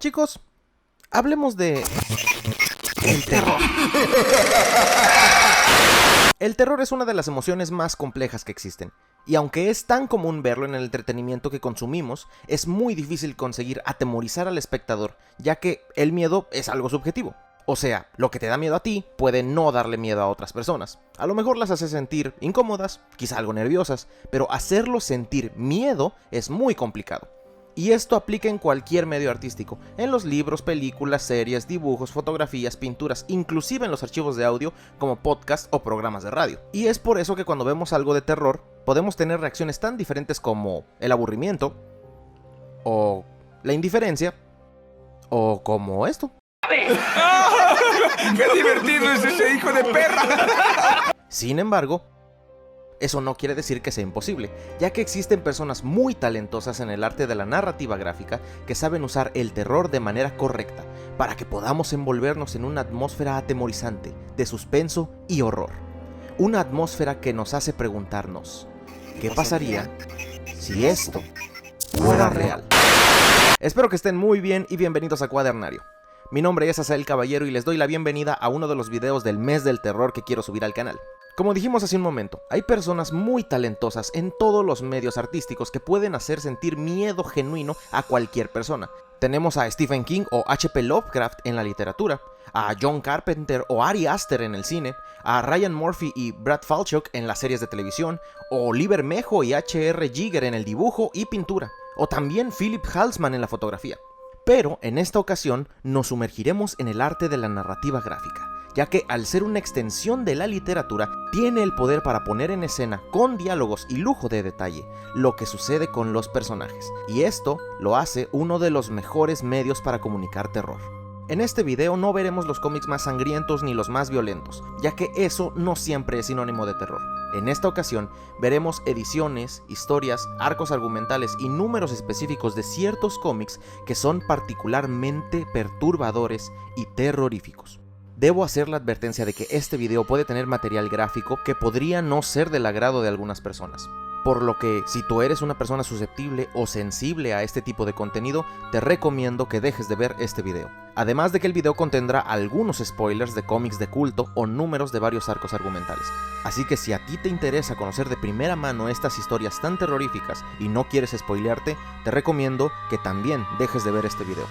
Chicos, hablemos de el terror. El terror es una de las emociones más complejas que existen, y aunque es tan común verlo en el entretenimiento que consumimos, es muy difícil conseguir atemorizar al espectador, ya que el miedo es algo subjetivo. O sea, lo que te da miedo a ti puede no darle miedo a otras personas. A lo mejor las hace sentir incómodas, quizá algo nerviosas, pero hacerlos sentir miedo es muy complicado. Y esto aplica en cualquier medio artístico, en los libros, películas, series, dibujos, fotografías, pinturas, inclusive en los archivos de audio como podcast o programas de radio. Y es por eso que cuando vemos algo de terror, podemos tener reacciones tan diferentes como el aburrimiento, o la indiferencia, o como esto. ¡Qué divertido es ese hijo de perra! Sin embargo, eso no quiere decir que sea imposible, ya que existen personas muy talentosas en el arte de la narrativa gráfica que saben usar el terror de manera correcta para que podamos envolvernos en una atmósfera atemorizante de suspenso y horror. Una atmósfera que nos hace preguntarnos, ¿qué pasaría si esto fuera real? Espero que estén muy bien y bienvenidos a Cuadernario. Mi nombre es Asael Caballero y les doy la bienvenida a uno de los videos del mes del terror que quiero subir al canal. Como dijimos hace un momento, hay personas muy talentosas en todos los medios artísticos que pueden hacer sentir miedo genuino a cualquier persona. Tenemos a Stephen King o H.P. Lovecraft en la literatura, a John Carpenter o Ari Aster en el cine, a Ryan Murphy y Brad Falchuk en las series de televisión, o Oliver Mejo y H.R. Giger en el dibujo y pintura, o también Philip Halsman en la fotografía. Pero en esta ocasión nos sumergiremos en el arte de la narrativa gráfica, ya que al ser una extensión de la literatura, tiene el poder para poner en escena con diálogos y lujo de detalle lo que sucede con los personajes, y esto lo hace uno de los mejores medios para comunicar terror. En este video no veremos los cómics más sangrientos ni los más violentos, ya que eso no siempre es sinónimo de terror. En esta ocasión veremos ediciones, historias, arcos argumentales y números específicos de ciertos cómics que son particularmente perturbadores y terroríficos. Debo hacer la advertencia de que este video puede tener material gráfico que podría no ser del agrado de algunas personas. Por lo que, si tú eres una persona susceptible o sensible a este tipo de contenido, te recomiendo que dejes de ver este video. Además de que el video contendrá algunos spoilers de cómics de culto o números de varios arcos argumentales. Así que si a ti te interesa conocer de primera mano estas historias tan terroríficas y no quieres spoilearte, te recomiendo que también dejes de ver este video.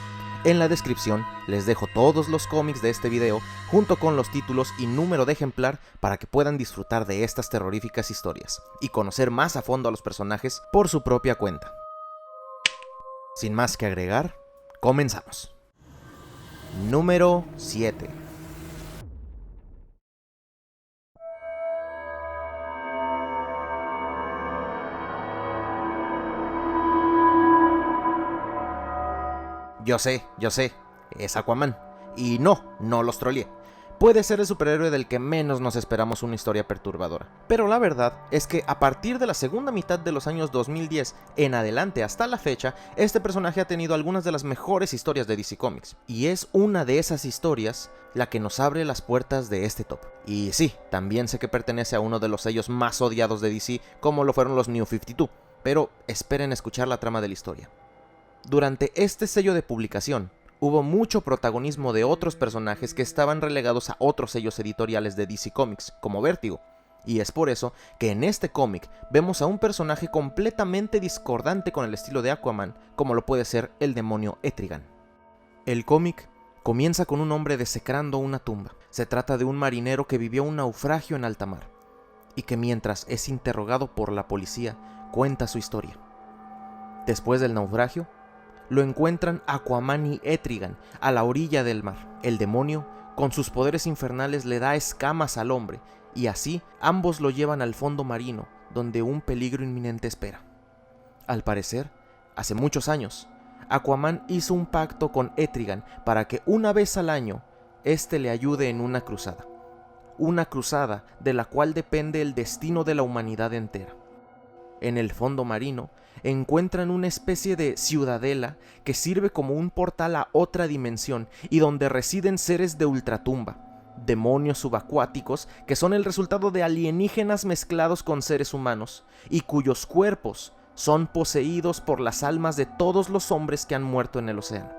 En la descripción les dejo todos los cómics de este video junto con los títulos y número de ejemplar para que puedan disfrutar de estas terroríficas historias y conocer más a fondo a los personajes por su propia cuenta. Sin más que agregar, comenzamos. Número 7. Yo sé, es Aquaman. Y no los troleé. Puede ser el superhéroe del que menos nos esperamos una historia perturbadora. Pero la verdad es que a partir de la segunda mitad de los años 2010 en adelante hasta la fecha, este personaje ha tenido algunas de las mejores historias de DC Comics. Y es una de esas historias la que nos abre las puertas de este top. Y sí, también sé que pertenece a uno de los sellos más odiados de DC, como lo fueron los New 52. Pero esperen escuchar la trama de la historia. Durante este sello de publicación, hubo mucho protagonismo de otros personajes que estaban relegados a otros sellos editoriales de DC Comics, como Vértigo, y es por eso que en este cómic vemos a un personaje completamente discordante con el estilo de Aquaman, como lo puede ser el demonio Etrigan. El cómic comienza con un hombre desecrando una tumba. Se trata de un marinero que vivió un naufragio en alta mar, y que mientras es interrogado por la policía, cuenta su historia. Después del naufragio, lo encuentran Aquaman y Etrigan a la orilla del mar. El demonio, con sus poderes infernales, le da escamas al hombre, y así ambos lo llevan al fondo marino, donde un peligro inminente espera. Al parecer, hace muchos años, Aquaman hizo un pacto con Etrigan para que una vez al año, éste le ayude en una cruzada. Una cruzada de la cual depende el destino de la humanidad entera. En el fondo marino, encuentran una especie de ciudadela que sirve como un portal a otra dimensión y donde residen seres de ultratumba, demonios subacuáticos que son el resultado de alienígenas mezclados con seres humanos y cuyos cuerpos son poseídos por las almas de todos los hombres que han muerto en el océano.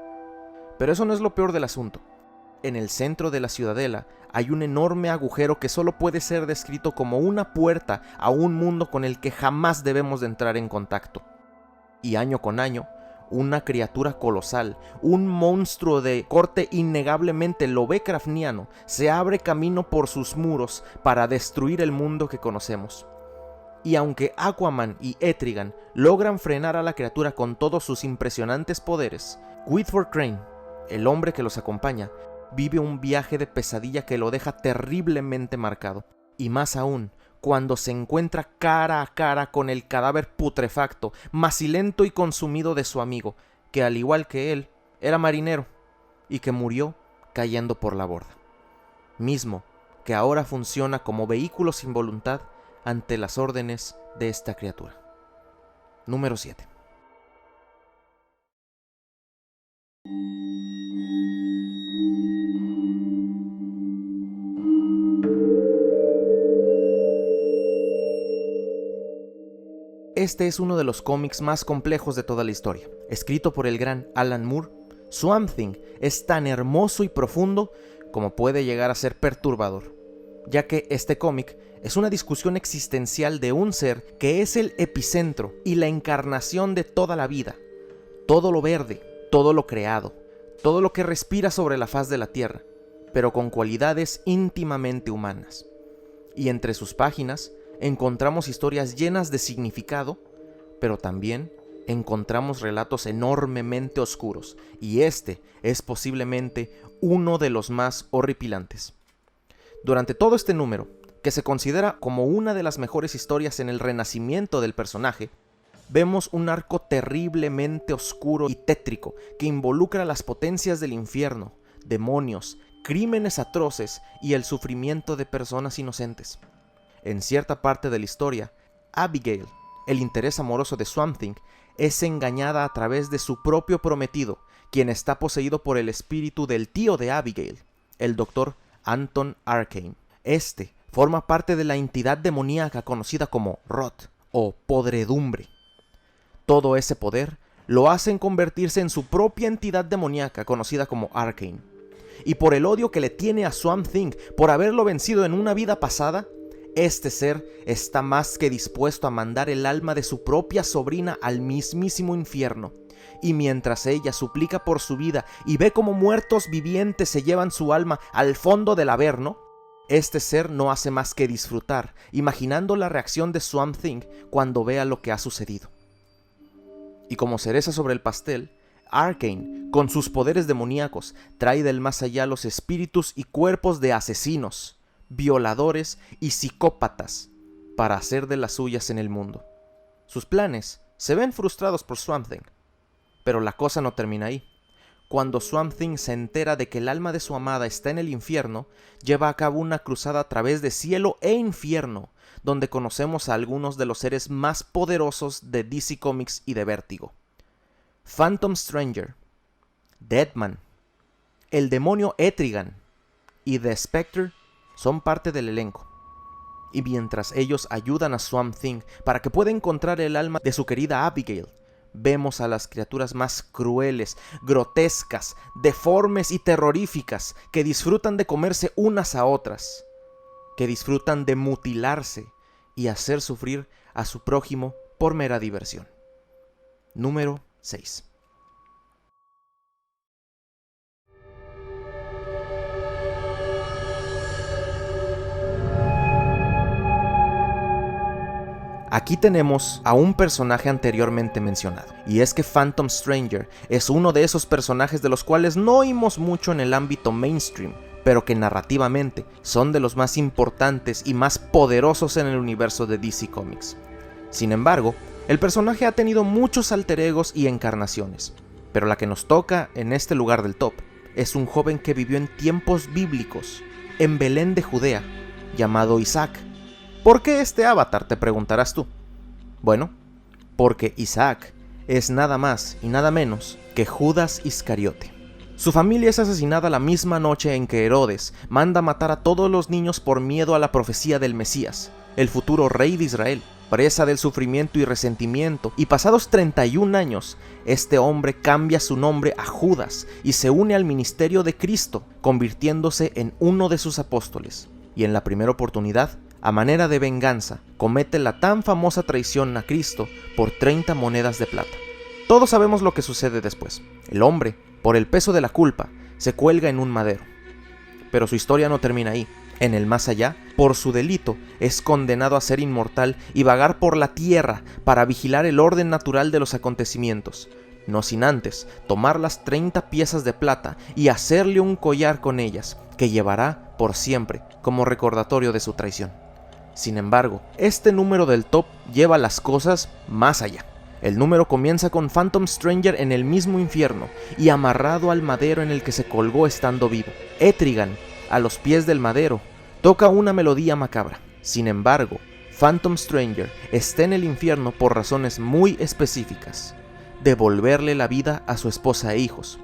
Pero eso no es lo peor del asunto. En el centro de la ciudadela hay un enorme agujero que solo puede ser descrito como una puerta a un mundo con el que jamás debemos de entrar en contacto. Y año con año, una criatura colosal, un monstruo de corte innegablemente lovecraftiano, se abre camino por sus muros para destruir el mundo que conocemos. Y aunque Aquaman y Etrigan logran frenar a la criatura con todos sus impresionantes poderes, Whitford Crane, el hombre que los acompaña, vive un viaje de pesadilla que lo deja terriblemente marcado. Y más aún, cuando se encuentra cara a cara con el cadáver putrefacto, macilento y consumido de su amigo, que al igual que él, era marinero, y que murió cayendo por la borda. Mismo que ahora funciona como vehículo sin voluntad ante las órdenes de esta criatura. Número 7. Este es uno de los cómics más complejos de toda la historia. Escrito por el gran Alan Moore, Swamp Thing es tan hermoso y profundo como puede llegar a ser perturbador, ya que este cómic es una discusión existencial de un ser que es el epicentro y la encarnación de toda la vida, todo lo verde, todo lo creado, todo lo que respira sobre la faz de la tierra, pero con cualidades íntimamente humanas. Y entre sus páginas encontramos historias llenas de significado, pero también encontramos relatos enormemente oscuros, y este es posiblemente uno de los más horripilantes. Durante todo este número, que se considera como una de las mejores historias en el renacimiento del personaje, vemos un arco terriblemente oscuro y tétrico que involucra las potencias del infierno, demonios, crímenes atroces y el sufrimiento de personas inocentes. En cierta parte de la historia, Abigail, el interés amoroso de Swamp Thing, es engañada a través de su propio prometido, quien está poseído por el espíritu del tío de Abigail, el Dr. Anton Arcane. Este forma parte de la entidad demoníaca conocida como Rot o podredumbre. Todo ese poder lo hacen convertirse en su propia entidad demoníaca conocida como Arcane. Y por el odio que le tiene a Swamp Thing por haberlo vencido en una vida pasada, este ser está más que dispuesto a mandar el alma de su propia sobrina al mismísimo infierno. Y mientras ella suplica por su vida y ve como muertos vivientes se llevan su alma al fondo del averno, este ser no hace más que disfrutar, imaginando la reacción de Swamp Thing cuando vea lo que ha sucedido. Y como cereza sobre el pastel, Arcane, con sus poderes demoníacos, trae del más allá los espíritus y cuerpos de asesinos, violadores y psicópatas para hacer de las suyas en el mundo. Sus planes se ven frustrados por Swamp Thing, pero la cosa no termina ahí. Cuando Swamp Thing se entera de que el alma de su amada está en el infierno, lleva a cabo una cruzada a través de cielo e infierno, donde conocemos a algunos de los seres más poderosos de DC Comics y de Vértigo. Phantom Stranger, Deadman, el demonio Etrigan y The Spectre son parte del elenco. Y mientras ellos ayudan a Swamp Thing para que pueda encontrar el alma de su querida Abigail, vemos a las criaturas más crueles, grotescas, deformes y terroríficas que disfrutan de comerse unas a otras, que disfrutan de mutilarse y hacer sufrir a su prójimo por mera diversión. Número 6. Aquí tenemos a un personaje anteriormente mencionado, y es que Phantom Stranger es uno de esos personajes de los cuales no oímos mucho en el ámbito mainstream, pero que narrativamente son de los más importantes y más poderosos en el universo de DC Comics. Sin embargo, el personaje ha tenido muchos alter egos y encarnaciones, pero la que nos toca en este lugar del top es un joven que vivió en tiempos bíblicos, en Belén de Judea, llamado Isaac. ¿Por qué este avatar?, te preguntarás tú. Bueno, porque Isaac es nada más y nada menos que Judas Iscariote. Su familia es asesinada la misma noche en que Herodes manda matar a todos los niños por miedo a la profecía del Mesías, el futuro rey de Israel. Presa del sufrimiento y resentimiento, y pasados 31 años, este hombre cambia su nombre a Judas y se une al ministerio de Cristo, convirtiéndose en uno de sus apóstoles. Y en la primera oportunidad, a manera de venganza, comete la tan famosa traición a Cristo por 30 monedas de plata. Todos sabemos lo que sucede después. El hombre, por el peso de la culpa, se cuelga en un madero. Pero su historia no termina ahí. En el más allá, por su delito, es condenado a ser inmortal y vagar por la tierra para vigilar el orden natural de los acontecimientos, no sin antes tomar las 30 piezas de plata y hacerle un collar con ellas, que llevará por siempre como recordatorio de su traición. Sin embargo, este número del top lleva las cosas más allá. El número comienza con Phantom Stranger en el mismo infierno y amarrado al madero en el que se colgó estando vivo. Etrigan, a los pies del madero, toca una melodía macabra. Sin embargo, Phantom Stranger está en el infierno por razones muy específicas: devolverle la vida a su esposa e hijos.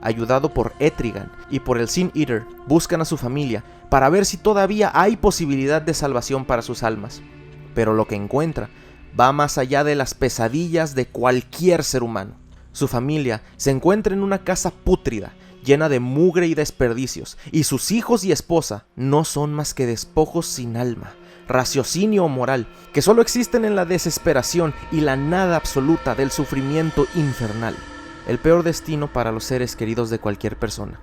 Ayudado por Etrigan y por el Sin Eater, buscan a su familia para ver si todavía hay posibilidad de salvación para sus almas. Pero lo que encuentra va más allá de las pesadillas de cualquier ser humano. Su familia se encuentra en una casa pútrida, llena de mugre y desperdicios, y sus hijos y esposa no son más que despojos sin alma, raciocinio o moral, que solo existen en la desesperación y la nada absoluta del sufrimiento infernal. El peor destino para los seres queridos de cualquier persona.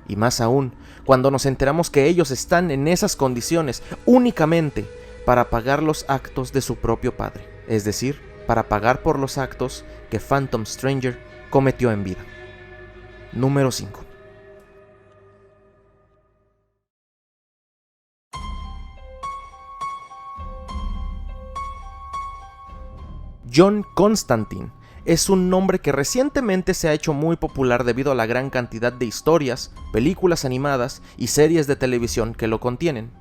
Y más aún, cuando nos enteramos que ellos están en esas condiciones únicamente para pagar los actos de su propio padre, es decir, para pagar por los actos que Phantom Stranger cometió en vida. Número 5. John Constantine es un nombre que recientemente se ha hecho muy popular debido a la gran cantidad de historias, películas animadas y series de televisión que lo contienen.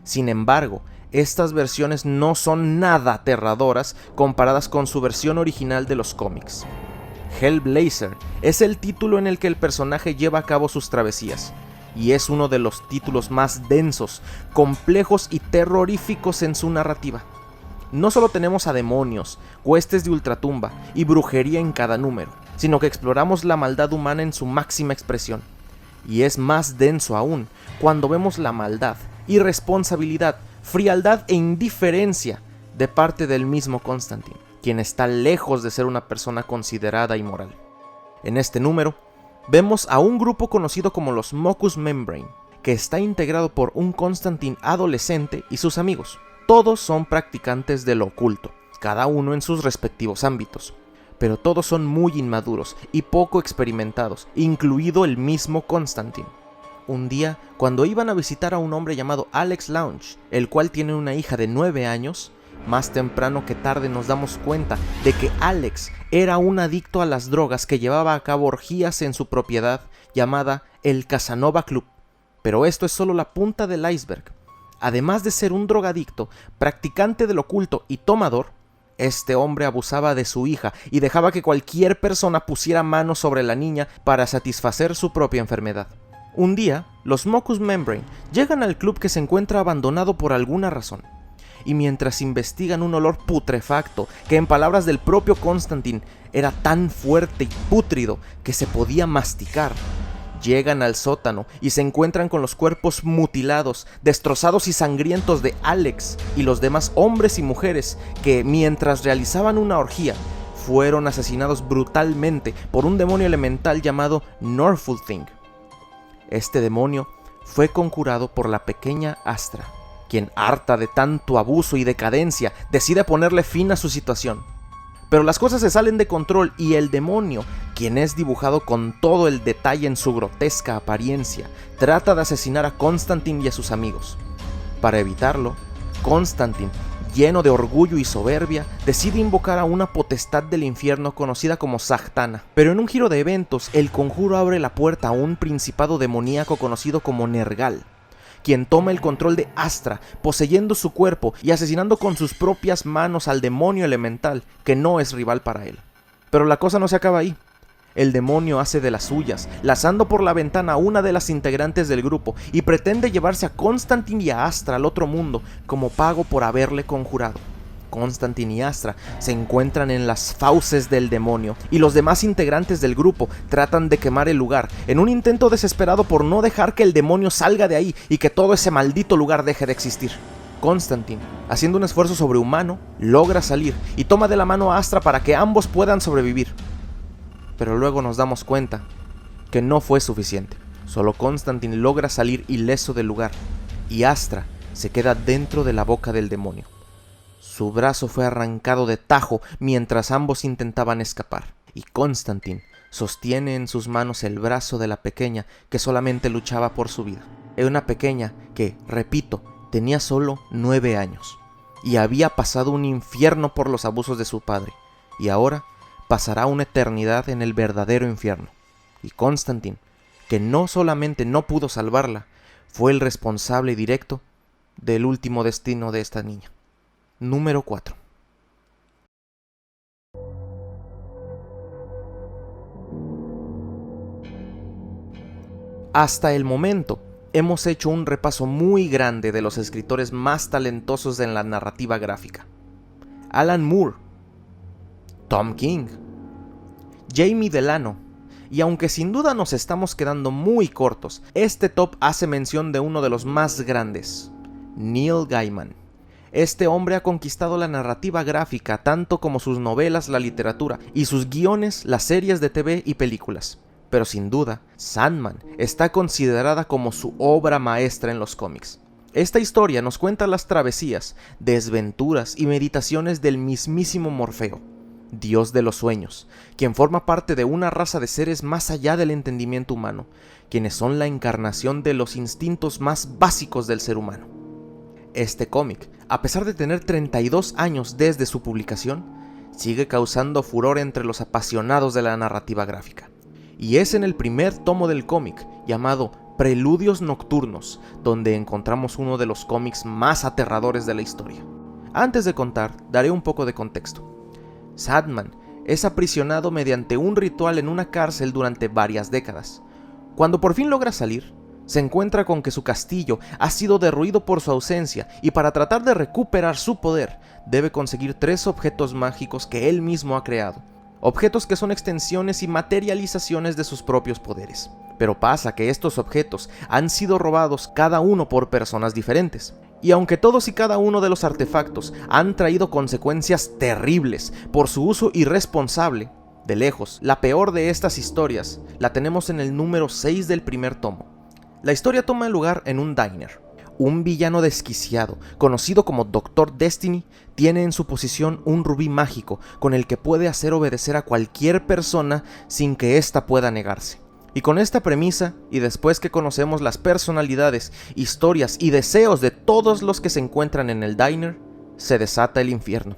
Sin embargo, estas versiones no son nada aterradoras comparadas con su versión original de los cómics. Hellblazer es el título en el que el personaje lleva a cabo sus travesías, y es uno de los títulos más densos, complejos y terroríficos en su narrativa. No solo tenemos a demonios, huestes de ultratumba y brujería en cada número, sino que exploramos la maldad humana en su máxima expresión. Y es más denso aún cuando vemos la maldad, irresponsabilidad, frialdad e indiferencia de parte del mismo Constantine, quien está lejos de ser una persona considerada y moral. En este número, vemos a un grupo conocido como los Mockus Membrane, que está integrado por un Constantine adolescente y sus amigos. Todos son practicantes de lo oculto, cada uno en sus respectivos ámbitos, pero todos son muy inmaduros y poco experimentados, incluido el mismo Constantine. Un día, cuando iban a visitar a un hombre llamado Alex Lounge, el cual tiene una hija de 9 años, más temprano que tarde nos damos cuenta de que Alex era un adicto a las drogas que llevaba a cabo orgías en su propiedad llamada el Casanova Club. Pero esto es solo la punta del iceberg. Además de ser un drogadicto, practicante del oculto y tomador, este hombre abusaba de su hija y dejaba que cualquier persona pusiera manos sobre la niña para satisfacer su propia enfermedad. Un día, los Mockus Membrane llegan al club que se encuentra abandonado por alguna razón, y mientras investigan un olor putrefacto que en palabras del propio Constantine era tan fuerte y pútrido que se podía masticar, llegan al sótano y se encuentran con los cuerpos mutilados, destrozados y sangrientos de Alex y los demás hombres y mujeres que, mientras realizaban una orgía, fueron asesinados brutalmente por un demonio elemental llamado Norfulthing. Este demonio fue conjurado por la pequeña Astra, quien, harta de tanto abuso y decadencia, decide ponerle fin a su situación. Pero las cosas se salen de control y el demonio, quien es dibujado con todo el detalle en su grotesca apariencia, trata de asesinar a Constantine y a sus amigos. Para evitarlo, Constantine, lleno de orgullo y soberbia, decide invocar a una potestad del infierno conocida como Sagtana. Pero en un giro de eventos, el conjuro abre la puerta a un principado demoníaco conocido como Nergal, quien toma el control de Astra, poseyendo su cuerpo y asesinando con sus propias manos al demonio elemental, que no es rival para él. Pero la cosa no se acaba ahí. El demonio hace de las suyas, lanzando por la ventana a una de las integrantes del grupo y pretende llevarse a Constantine y a Astra al otro mundo como pago por haberle conjurado. Constantine y Astra se encuentran en las fauces del demonio y los demás integrantes del grupo tratan de quemar el lugar en un intento desesperado por no dejar que el demonio salga de ahí y que todo ese maldito lugar deje de existir. Constantine, haciendo un esfuerzo sobrehumano, logra salir y toma de la mano a Astra para que ambos puedan sobrevivir. Pero luego nos damos cuenta que no fue suficiente. Solo Constantine logra salir ileso del lugar y Astra se queda dentro de la boca del demonio. Su brazo fue arrancado de tajo mientras ambos intentaban escapar, y Constantine sostiene en sus manos el brazo de la pequeña que solamente luchaba por su vida. Era una pequeña que, repito, tenía solo 9 años, y había pasado un infierno por los abusos de su padre, y ahora pasará una eternidad en el verdadero infierno. Y Constantine, que no solamente no pudo salvarla, fue el responsable directo del último destino de esta niña. Número 4. Hasta el momento, hemos hecho un repaso muy grande de los escritores más talentosos en la narrativa gráfica. Alan Moore, Tom King, Jamie Delano, y aunque sin duda nos estamos quedando muy cortos, este top hace mención de uno de los más grandes, Neil Gaiman. Este hombre ha conquistado la narrativa gráfica tanto como sus novelas, la literatura, y sus guiones, las series de TV y películas. Pero sin duda, Sandman está considerada como su obra maestra en los cómics. Esta historia nos cuenta las travesías, desventuras y meditaciones del mismísimo Morfeo, dios de los sueños, quien forma parte de una raza de seres más allá del entendimiento humano, quienes son la encarnación de los instintos más básicos del ser humano. Este cómic, a pesar de tener 32 años desde su publicación, sigue causando furor entre los apasionados de la narrativa gráfica. Y es en el primer tomo del cómic, llamado Preludios Nocturnos, donde encontramos uno de los cómics más aterradores de la historia. Antes de contar, daré un poco de contexto. Sandman es aprisionado mediante un ritual en una cárcel durante varias décadas. Cuando por fin logra salir, se encuentra con que su castillo ha sido derruido por su ausencia y para tratar de recuperar su poder, debe conseguir 3 objetos mágicos que él mismo ha creado. Objetos que son extensiones y materializaciones de sus propios poderes. Pero pasa que estos objetos han sido robados cada uno por personas diferentes. Y aunque todos y cada uno de los artefactos han traído consecuencias terribles por su uso irresponsable, de lejos, la peor de estas historias la tenemos en el número 6 del primer tomo. La historia toma lugar en un diner. Un villano desquiciado, conocido como Dr. Destiny, tiene en su posesión un rubí mágico con el que puede hacer obedecer a cualquier persona sin que ésta pueda negarse. Y con esta premisa, y después que conocemos las personalidades, historias y deseos de todos los que se encuentran en el diner, se desata el infierno.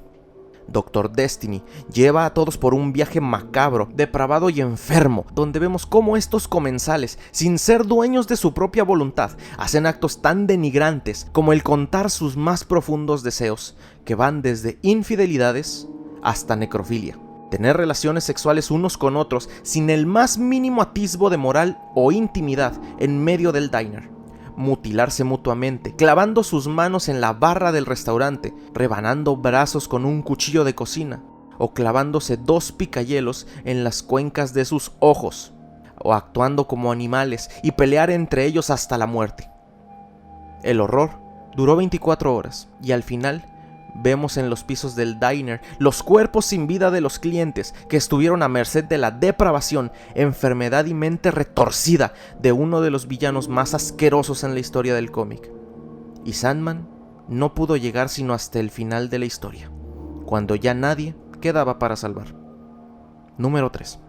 Dr. Destiny lleva a todos por un viaje macabro, depravado y enfermo, donde vemos cómo estos comensales, sin ser dueños de su propia voluntad, hacen actos tan denigrantes como el contar sus más profundos deseos, que van desde infidelidades hasta necrofilia. Tener relaciones sexuales unos con otros sin el más mínimo atisbo de moral o intimidad en medio del diner. Mutilarse mutuamente, clavando sus manos en la barra del restaurante, rebanando brazos con un cuchillo de cocina, o clavándose 2 picahielos en las cuencas de sus ojos, o actuando como animales y pelear entre ellos hasta la muerte. El horror duró 24 horas y al final vemos en los pisos del diner los cuerpos sin vida de los clientes que estuvieron a merced de la depravación, enfermedad y mente retorcida de uno de los villanos más asquerosos en la historia del cómic. Y Sandman no pudo llegar sino hasta el final de la historia, cuando ya nadie quedaba para salvar. Número 3.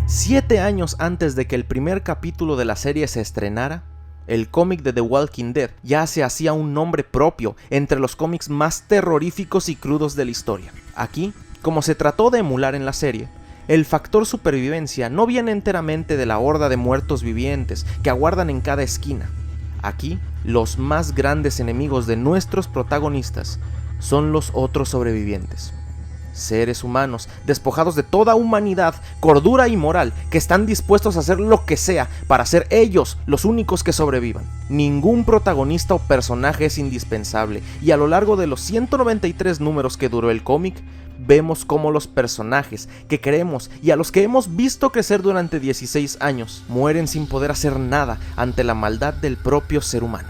Siete años antes de que el primer capítulo de la serie se estrenara, el cómic de The Walking Dead ya se hacía un nombre propio entre los cómics más terroríficos y crudos de la historia. Aquí, como se trató de emular en la serie, el factor supervivencia no viene enteramente de la horda de muertos vivientes que aguardan en cada esquina. Aquí, los más grandes enemigos de nuestros protagonistas son los otros sobrevivientes. seres humanos, despojados de toda humanidad, cordura y moral, que están dispuestos a hacer lo que sea para ser ellos los únicos que sobrevivan. Ningún protagonista o personaje es indispensable, y a lo largo de los 193 números que duró el cómic, vemos cómo los personajes que queremos y a los que hemos visto crecer durante 16 años mueren sin poder hacer nada ante la maldad del propio ser humano.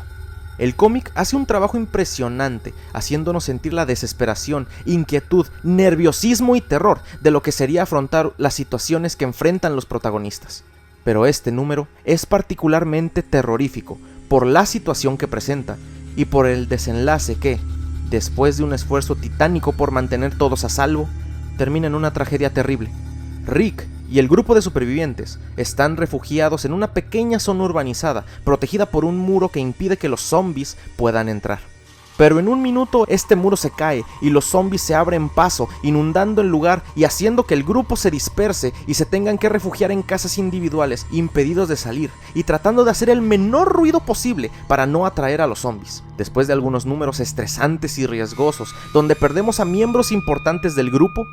El cómic hace un trabajo impresionante, haciéndonos sentir la desesperación, inquietud, nerviosismo y terror de lo que sería afrontar las situaciones que enfrentan los protagonistas. Pero este número es particularmente terrorífico por la situación que presenta y por el desenlace que, después de un esfuerzo titánico por mantener todos a salvo, termina en una tragedia terrible. Rick y el grupo de supervivientes están refugiados en una pequeña zona urbanizada, protegida por un muro que impide que los zombies puedan entrar. Pero en un minuto este muro se cae y los zombies se abren paso, inundando el lugar y haciendo que el grupo se disperse y se tengan que refugiar en casas individuales, impedidos de salir y tratando de hacer el menor ruido posible para no atraer a los zombies. Después de algunos números estresantes y riesgosos, donde perdemos a miembros importantes del grupo,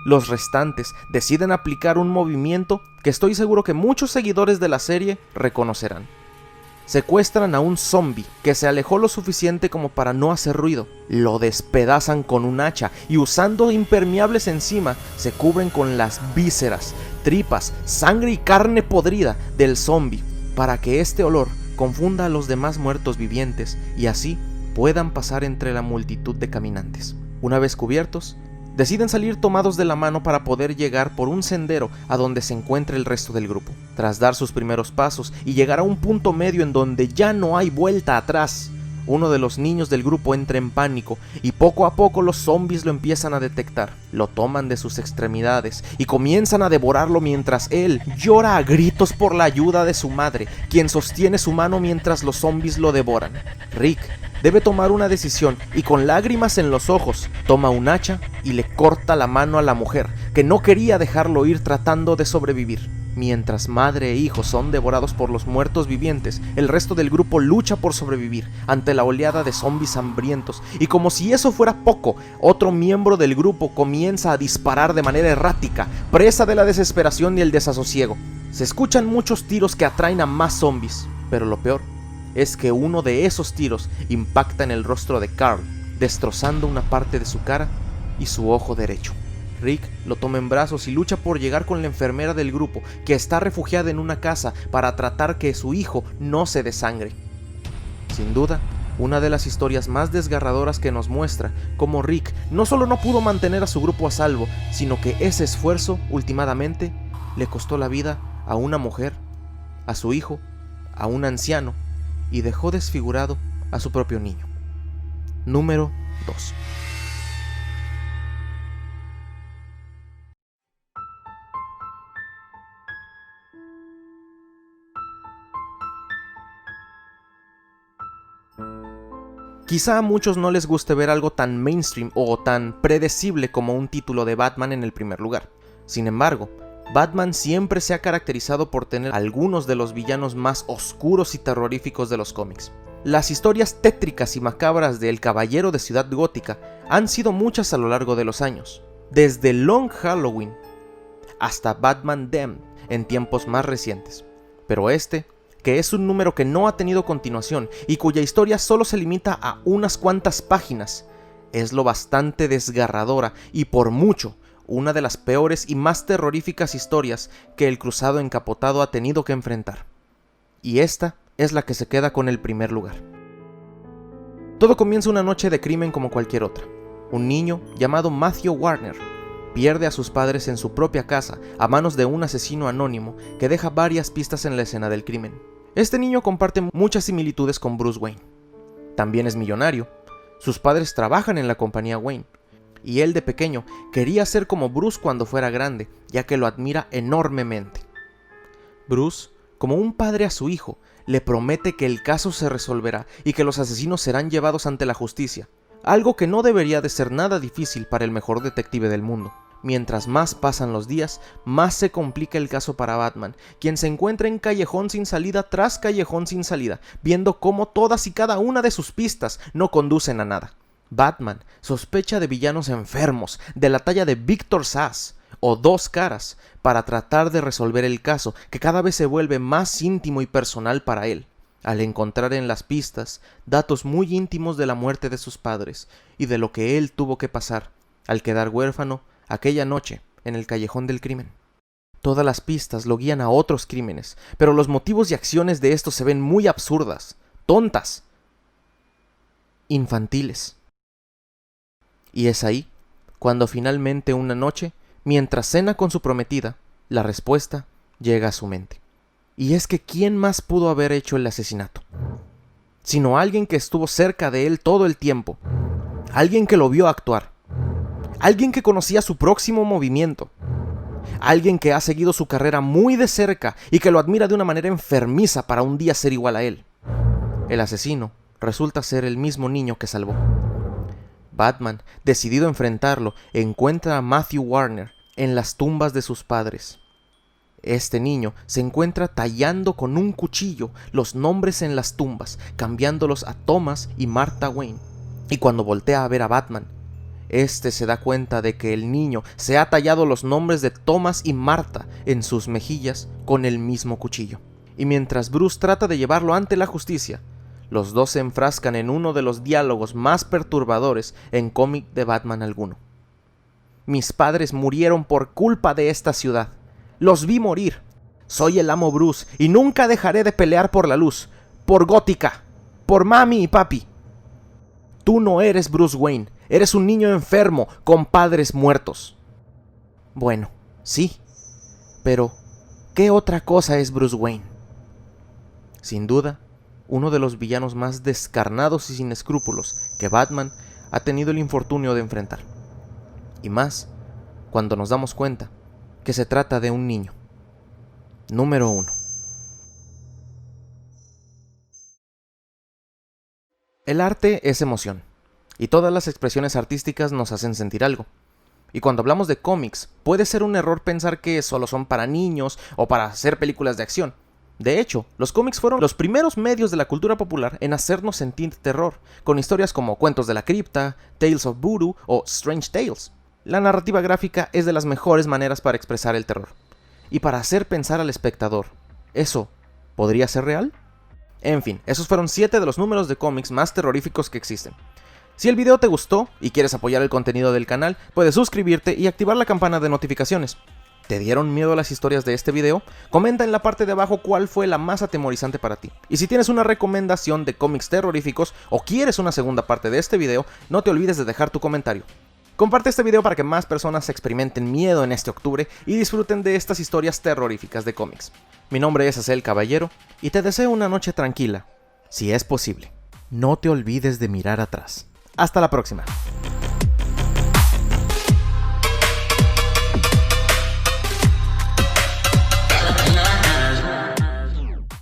los restantes deciden aplicar un movimiento que estoy seguro que muchos seguidores de la serie reconocerán. Secuestran a un zombie que se alejó lo suficiente como para no hacer ruido, lo despedazan con un hacha y usando impermeables encima se cubren con las vísceras, tripas, sangre y carne podrida del zombie para que este olor confunda a los demás muertos vivientes y así puedan pasar entre la multitud de caminantes. Una vez cubiertos, deciden salir tomados de la mano para poder llegar por un sendero a donde se encuentra el resto del grupo. Tras dar sus primeros pasos y llegar a un punto medio en donde ya no hay vuelta atrás, uno de los niños del grupo entra en pánico y poco a poco los zombies lo empiezan a detectar. Lo toman de sus extremidades y comienzan a devorarlo mientras él llora a gritos por la ayuda de su madre, quien sostiene su mano mientras los zombies lo devoran. Rick debe tomar una decisión y con lágrimas en los ojos toma un hacha y le corta la mano a la mujer, que no quería dejarlo ir tratando de sobrevivir. Mientras madre e hijo son devorados por los muertos vivientes, el resto del grupo lucha por sobrevivir ante la oleada de zombies hambrientos, y como si eso fuera poco, otro miembro del grupo comienza a disparar de manera errática, presa de la desesperación y el desasosiego. Se escuchan muchos tiros que atraen a más zombies, pero lo peor es que uno de esos tiros impacta en el rostro de Carl, destrozando una parte de su cara y su ojo derecho. Rick lo toma en brazos y lucha por llegar con la enfermera del grupo, que está refugiada en una casa para tratar que su hijo no se desangre. Sin duda, una de las historias más desgarradoras que nos muestra cómo Rick no solo no pudo mantener a su grupo a salvo, sino que ese esfuerzo, últimamente, le costó la vida a una mujer, a su hijo, a un anciano, y dejó desfigurado a su propio niño. Número 2. Quizá a muchos no les guste ver algo tan mainstream o tan predecible como un título de Batman en el primer lugar. Sin embargo, Batman siempre se ha caracterizado por tener algunos de los villanos más oscuros y terroríficos de los cómics. Las historias tétricas y macabras de El Caballero de Ciudad Gótica han sido muchas a lo largo de los años, desde Long Halloween hasta Batman Damned en tiempos más recientes. Pero este, que es un número que no ha tenido continuación y cuya historia solo se limita a unas cuantas páginas, es lo bastante desgarradora y por mucho una de las peores y más terroríficas historias que el Cruzado Encapotado ha tenido que enfrentar. Y esta es la que se queda con el primer lugar. Todo comienza una noche de crimen como cualquier otra. Un niño llamado Matthew Warner pierde a sus padres en su propia casa a manos de un asesino anónimo que deja varias pistas en la escena del crimen. Este niño comparte muchas similitudes con Bruce Wayne. También es millonario. Sus padres trabajan en la compañía Wayne. Y él de pequeño quería ser como Bruce cuando fuera grande, ya que lo admira enormemente. Bruce, como un padre a su hijo, le promete que el caso se resolverá y que los asesinos serán llevados ante la justicia, algo que no debería de ser nada difícil para el mejor detective del mundo. Mientras más pasan los días, más se complica el caso para Batman, quien se encuentra en callejón sin salida tras callejón sin salida, viendo cómo todas y cada una de sus pistas no conducen a nada. Batman sospecha de villanos enfermos de la talla de Victor Sass o Dos Caras para tratar de resolver el caso, que cada vez se vuelve más íntimo y personal para él, al encontrar en las pistas datos muy íntimos de la muerte de sus padres y de lo que él tuvo que pasar al quedar huérfano aquella noche en el callejón del crimen. Todas las pistas lo guían a otros crímenes, pero los motivos y acciones de estos se ven muy absurdas, tontas, infantiles. Y es ahí cuando finalmente una noche, mientras cena con su prometida, la respuesta llega a su mente. Y es que ¿quién más pudo haber hecho el asesinato? Sino alguien que estuvo cerca de él todo el tiempo, alguien que lo vio actuar, alguien que conocía su próximo movimiento, alguien que ha seguido su carrera muy de cerca y que lo admira de una manera enfermiza para un día ser igual a él. El asesino resulta ser el mismo niño que salvó. Batman, decidido a enfrentarlo, encuentra a Matthew Warner en las tumbas de sus padres. Este niño se encuentra tallando con un cuchillo los nombres en las tumbas, cambiándolos a Thomas y Martha Wayne. Y cuando voltea a ver a Batman, este se da cuenta de que el niño se ha tallado los nombres de Thomas y Martha en sus mejillas con el mismo cuchillo. Y mientras Bruce trata de llevarlo ante la justicia, los dos se enfrascan en uno de los diálogos más perturbadores en cómic de Batman alguno. Mis padres murieron por culpa de esta ciudad. Los vi morir. Soy el amo Bruce y nunca dejaré de pelear por la luz, por Gótica, por mami y papi. Tú no eres Bruce Wayne, eres un niño enfermo con padres muertos. Bueno, sí, pero ¿qué otra cosa es Bruce Wayne? Sin duda, uno de los villanos más descarnados y sin escrúpulos que Batman ha tenido el infortunio de enfrentar. Y más, cuando nos damos cuenta que se trata de un niño. Número 1. El arte es emoción, y todas las expresiones artísticas nos hacen sentir algo. Y cuando hablamos de cómics, puede ser un error pensar que solo son para niños o para hacer películas de acción. De hecho, los cómics fueron los primeros medios de la cultura popular en hacernos sentir terror, con historias como Cuentos de la Cripta, Tales of Voodoo o Strange Tales. La narrativa gráfica es de las mejores maneras para expresar el terror. Y para hacer pensar al espectador, ¿eso podría ser real? En fin, esos fueron 7 de los números de cómics más terroríficos que existen. Si el video te gustó y quieres apoyar el contenido del canal, puedes suscribirte y activar la campana de notificaciones. ¿Te dieron miedo las historias de este video? Comenta en la parte de abajo cuál fue la más atemorizante para ti. Y si tienes una recomendación de cómics terroríficos o quieres una segunda parte de este video, no te olvides de dejar tu comentario. Comparte este video para que más personas experimenten miedo en este octubre y disfruten de estas historias terroríficas de cómics. Mi nombre es Azael Caballero y te deseo una noche tranquila, si es posible. No te olvides de mirar atrás. Hasta la próxima.